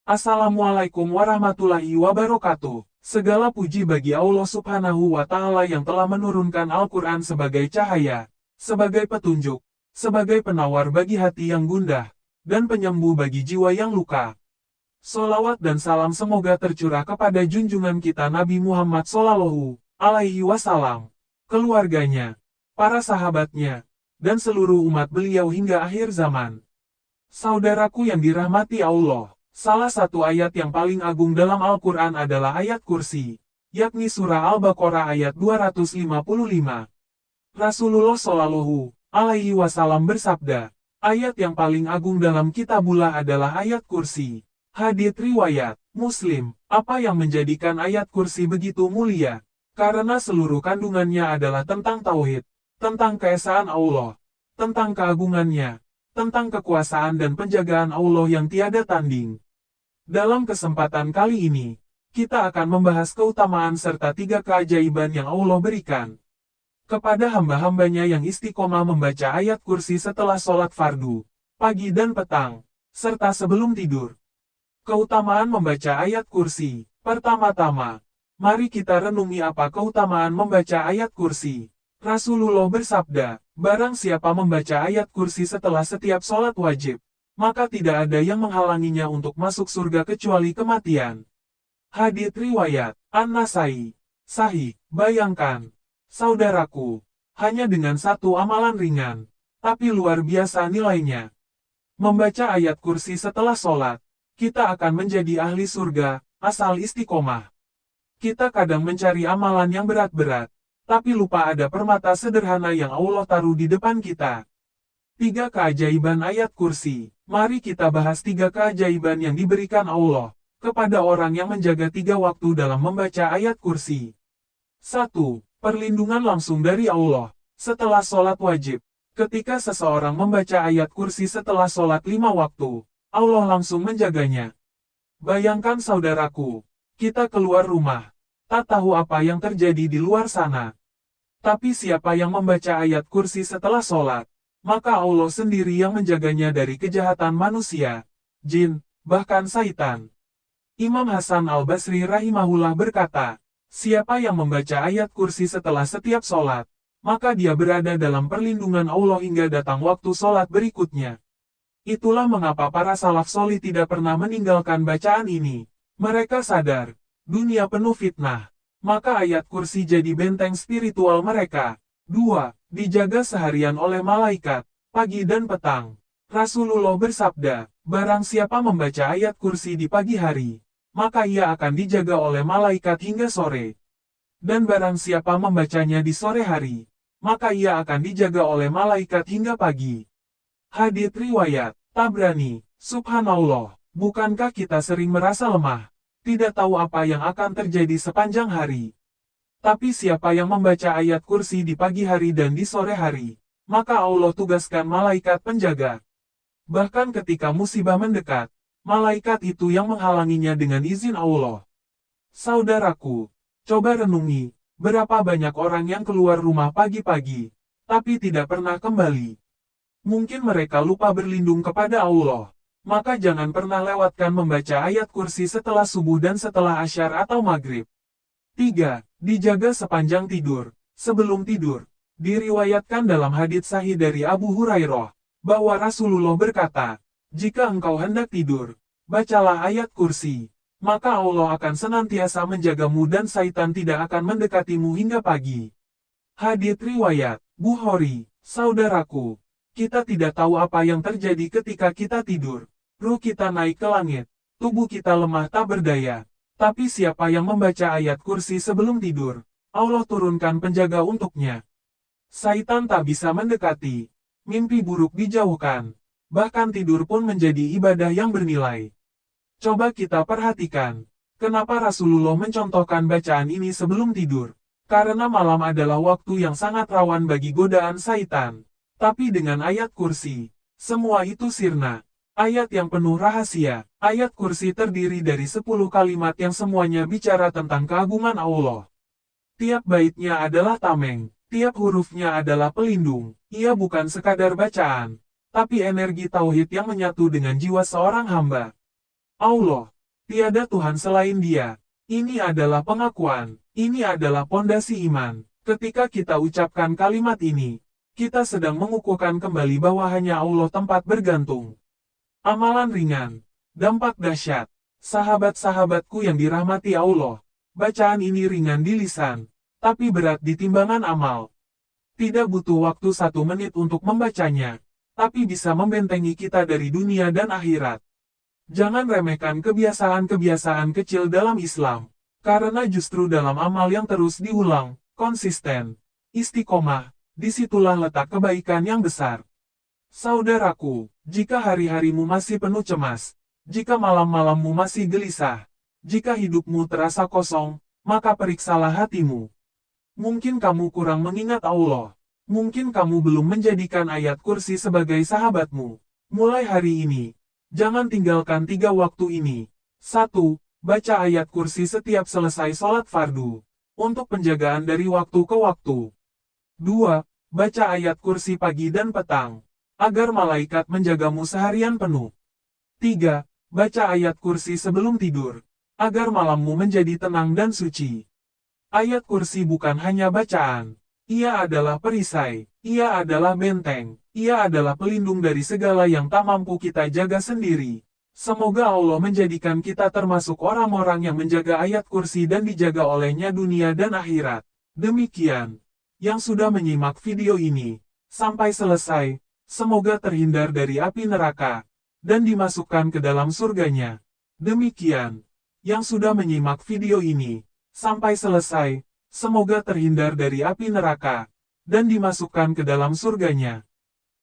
Assalamualaikum warahmatullahi wabarakatuh. Segala puji bagi Allah Subhanahu wa Ta'ala yang telah menurunkan Al-Quran sebagai cahaya, sebagai petunjuk, sebagai penawar bagi hati yang gundah, dan penyembuh bagi jiwa yang luka. Solawat dan salam semoga tercurah kepada junjungan kita Nabi Muhammad Sallallahu Alaihi Wasallam, keluarganya, para sahabatnya, dan seluruh umat beliau hingga akhir zaman. Saudaraku yang dirahmati Allah. Salah satu ayat yang paling agung dalam Al-Quran adalah ayat kursi, yakni surah Al-Baqarah ayat 255. Rasulullah Shallallahu Alaihi Wasallam bersabda, ayat yang paling agung dalam kitabullah adalah ayat kursi. Hadits riwayat Muslim, apa yang menjadikan ayat kursi begitu mulia? Karena seluruh kandungannya adalah tentang tauhid, tentang keesaan Allah, tentang keagungannya, tentang kekuasaan dan penjagaan Allah yang tiada tanding. Dalam kesempatan kali ini, kita akan membahas keutamaan serta 3 keajaiban yang Allah berikan kepada hamba-hambanya yang istiqomah membaca ayat kursi setelah sholat fardu, pagi dan petang, serta sebelum tidur. Keutamaan membaca ayat kursi. Pertama-tama, mari kita renungi apa keutamaan membaca ayat kursi. Rasulullah bersabda, barang siapa membaca ayat kursi setelah setiap sholat wajib, maka tidak ada yang menghalanginya untuk masuk surga kecuali kematian. Hadits riwayat An-Nasai. Sahih, bayangkan, saudaraku, hanya dengan satu amalan ringan, tapi luar biasa nilainya. Membaca ayat kursi setelah sholat, kita akan menjadi ahli surga, asal istiqomah. Kita kadang mencari amalan yang berat-berat, tapi lupa ada permata sederhana yang Allah taruh di depan kita. 3 keajaiban ayat kursi. Mari kita bahas 3 keajaiban yang diberikan Allah kepada orang yang menjaga 3 waktu dalam membaca ayat kursi. 1. Perlindungan langsung dari Allah setelah sholat wajib. Ketika seseorang membaca ayat kursi setelah sholat 5 waktu, Allah langsung menjaganya. Bayangkan saudaraku, kita keluar rumah, tak tahu apa yang terjadi di luar sana. Tapi siapa yang membaca ayat kursi setelah sholat, maka Allah sendiri yang menjaganya dari kejahatan manusia, jin, bahkan syaitan. Imam Hasan al-Basri rahimahullah berkata, siapa yang membaca ayat kursi setelah setiap sholat, maka dia berada dalam perlindungan Allah hingga datang waktu sholat berikutnya. Itulah mengapa para salaf solih tidak pernah meninggalkan bacaan ini. Mereka sadar, dunia penuh fitnah, maka ayat kursi jadi benteng spiritual mereka. 2. Dijaga seharian oleh malaikat, pagi dan petang. Rasulullah bersabda, barang siapa membaca ayat kursi di pagi hari, maka ia akan dijaga oleh malaikat hingga sore. Dan barang siapa membacanya di sore hari, maka ia akan dijaga oleh malaikat hingga pagi. Hadits riwayat Tabrani. Subhanallah, bukankah kita sering merasa lemah, tidak tahu apa yang akan terjadi sepanjang hari? Tapi siapa yang membaca ayat kursi di pagi hari dan di sore hari, maka Allah tugaskan malaikat penjaga. Bahkan ketika musibah mendekat, malaikat itu yang menghalanginya dengan izin Allah. Saudaraku, coba renungi, berapa banyak orang yang keluar rumah pagi-pagi, tapi tidak pernah kembali. Mungkin mereka lupa berlindung kepada Allah. Maka jangan pernah lewatkan membaca ayat kursi setelah subuh dan setelah asyar atau maghrib. 3. Dijaga sepanjang tidur. Sebelum tidur, diriwayatkan dalam hadits sahih dari Abu Hurairah, bahwa Rasulullah berkata, jika engkau hendak tidur, bacalah ayat kursi, maka Allah akan senantiasa menjagamu dan syaitan tidak akan mendekatimu hingga pagi. Hadits riwayat Bukhari. Saudaraku, kita tidak tahu apa yang terjadi ketika kita tidur. Ruh kita naik ke langit, tubuh kita lemah tak berdaya. Tapi siapa yang membaca ayat kursi sebelum tidur, Allah turunkan penjaga untuknya. Syaitan tak bisa mendekati, mimpi buruk dijauhkan, bahkan tidur pun menjadi ibadah yang bernilai. Coba kita perhatikan, kenapa Rasulullah mencontohkan bacaan ini sebelum tidur? Karena malam adalah waktu yang sangat rawan bagi godaan syaitan. Tapi dengan ayat kursi, semua itu sirna. Ayat yang penuh rahasia. Ayat kursi terdiri dari 10 kalimat yang semuanya bicara tentang keagungan Allah. Tiap baitnya adalah tameng, tiap hurufnya adalah pelindung. Ia bukan sekadar bacaan, tapi energi tauhid yang menyatu dengan jiwa seorang hamba. Allah, Tiada Tuhan selain Dia. Ini adalah pengakuan. Ini adalah pondasi iman. Ketika kita ucapkan kalimat ini, kita sedang mengukuhkan kembali bahwa hanya Allah tempat bergantung. Amalan ringan. Dampak dahsyat. Sahabat-sahabatku yang dirahmati Allah. Bacaan ini ringan di lisan, tapi berat di timbangan amal. Tidak butuh waktu 1 menit untuk membacanya, tapi bisa membentengi kita dari dunia dan akhirat. Jangan remehkan kebiasaan-kebiasaan kecil dalam Islam, karena justru dalam amal yang terus diulang, konsisten, istiqomah, disitulah letak kebaikan yang besar. Saudaraku, jika hari-harimu masih penuh cemas, jika malam-malammu masih gelisah, jika hidupmu terasa kosong, maka periksalah hatimu. Mungkin kamu kurang mengingat Allah. Mungkin kamu belum menjadikan ayat kursi sebagai sahabatmu. Mulai hari ini, jangan tinggalkan 3 waktu ini. 1. Baca ayat kursi setiap selesai sholat fardu, untuk penjagaan dari waktu ke waktu. 2. Baca ayat kursi pagi dan petang, agar malaikat menjagamu seharian penuh. 3. Baca ayat kursi sebelum tidur, agar malammu menjadi tenang dan suci. Ayat kursi bukan hanya bacaan. Ia adalah perisai, ia adalah benteng, ia adalah pelindung dari segala yang tak mampu kita jaga sendiri. Semoga Allah menjadikan kita termasuk orang-orang yang menjaga ayat kursi dan dijaga olehnya dunia dan akhirat. Demikian, yang sudah menyimak video ini, sampai selesai, semoga terhindar dari api neraka, dan dimasukkan ke dalam surganya. Demikian, yang sudah menyimak video ini, sampai selesai, semoga terhindar dari api neraka, dan dimasukkan ke dalam surganya.